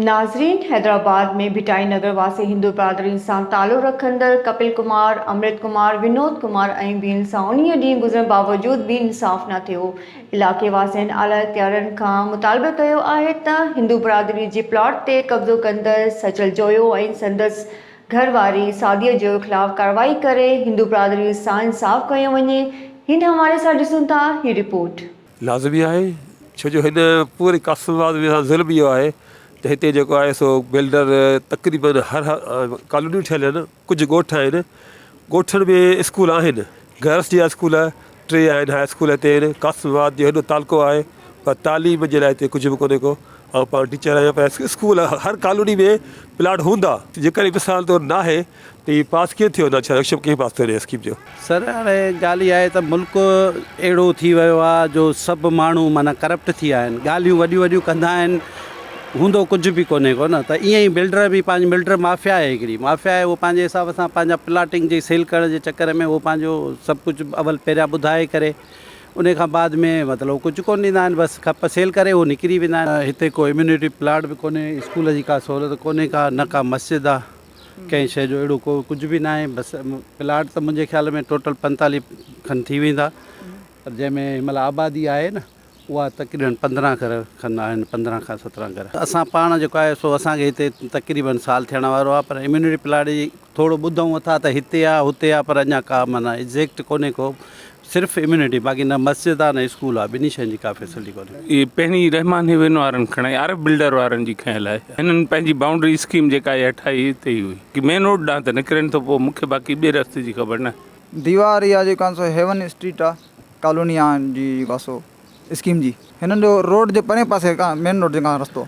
नाज़रीन, हैदराबाद में भिटाई नगर वासी हिंदू बिरादरी सां तालुक़ रखंदड़ कपिल कुमार, अमृत कुमार, विनोद कुमार ऐं ॿियनि सां 19 ॾींहं गुज़रण बावजूद भी इंसाफ़ न थियो। इलाक़े वासियुनि आला इख़्तियारनि खां मुतालबो कयो आहे त हिंदू बिरादरी जे प्लॉट ते कब्ज़ो कंदड़ सचल जोयो ऐं संदसि घरवारी सादिया जो ख़िलाफ़ कार्रवाई करे हिंदू बिरादरी सां इंसाफ़ कयो वञे। हिन हवाले सां ॾिसूं था ही रिपोर्ट। लाज़मी आहे छो जो हिन पूरे कासमाबाद में ज़ुल्म इहो आहे त हिते जेको आहे सो बिल्डर तक़रीबन हर कॉलोनियूं ठहियल आहिनि, कुझु ॻोठ आहिनि, ॻोठनि में स्कूल आहिनि, गर्ल्स जा स्कूल 3 आहिनि, हाई स्कूल हिते आहिनि। कासमाबाद जो हेॾो तालुको आहे पर तालीम जे लाइ हिते कुझु बि कोन्हे को। ऐं पाण टीचर आहियां पर स्कूल हर कॉलोनी में प्लाट हूंदा, जेकॾहिं मिसाल तौरु न आहे त हीउ पास कीअं थियो न, छा लक्ष्य कीअं पास थियो स्कीम जो? सर, हाणे ॻाल्हि इहा आहे त मुल्क अहिड़ो थी वियो आहे जो सभु माण्हू माना करप्ट थी विया आहिनि, ॻाल्हियूं वॾियूं वॾियूं कंदा आहिनि, हूंदो कुझु बि कोन्हे को न। त ईअं ई बिल्डर बि पंहिंजी बिल्डर माफ़िया आहे, हिकिड़ी माफ़िया आहे, उहो पंहिंजे हिसाब सां पंहिंजा प्लाटिंग जी सेल करण जे चकर में उहो पंहिंजो सभु कुझु अवल पहिरियां ॿुधाए करे उन खां बाद में मतिलबु कुझु कोन ॾींदा आहिनि, बसि खप सेल करे उहो निकिरी वेंदा आहिनि। हिते को इम्यूनिटी प्लाट बि कोन्हे, स्कूल जी का सहूलियत कोन्हे का, न का मस्जिद आहे, कंहिं शइ जो अहिड़ो को कुझु बि न आहे। बसि प्लाट त मुंहिंजे ख़्याल में टोटल 45 खनि थी वेंदा, पर जंहिंमें हिनमहिल आबादी आहे न उहा तक़रीबन 15 घर खनि आहिनि, 15 खां 17 घर। असां पाण जेको आहे सो असांखे हिते तक़रीबन साल थियण वारो आहे, पर इम्यूनिटी प्लाट जी थोरो ॿुधूं था त हिते आहे हुते आहे, पर अञा का माना एग्ज़ैक्ट कोन्हे को, सिर्फ़ु इम्यूनिटी, बाक़ी न मस्जिद आहे न स्कूल आहे, ॿिन्ही शयुनि जी का फैसिलिटी कोन्हे। ये पहिरीं रहमान हेवन वारनि खणाई, अरब बिल्डर वारनि जी खयल आहे। हिननि पंहिंजी बाउंड्री स्कीम जेका आहे ठाही हिते ई हुई कि मेन रोड ॾांहुं त निकिरनि थो, पोइ मूंखे बाक़ी ॿिए रस्ते जी ख़बर न। दीवार या जेका सो हेवन स्ट्रीट आहे कॉलोनी जी जेका सो स्कीम जी, हिननि जो रोड जे परे पासे खां मेन रोड जे खां रस्तो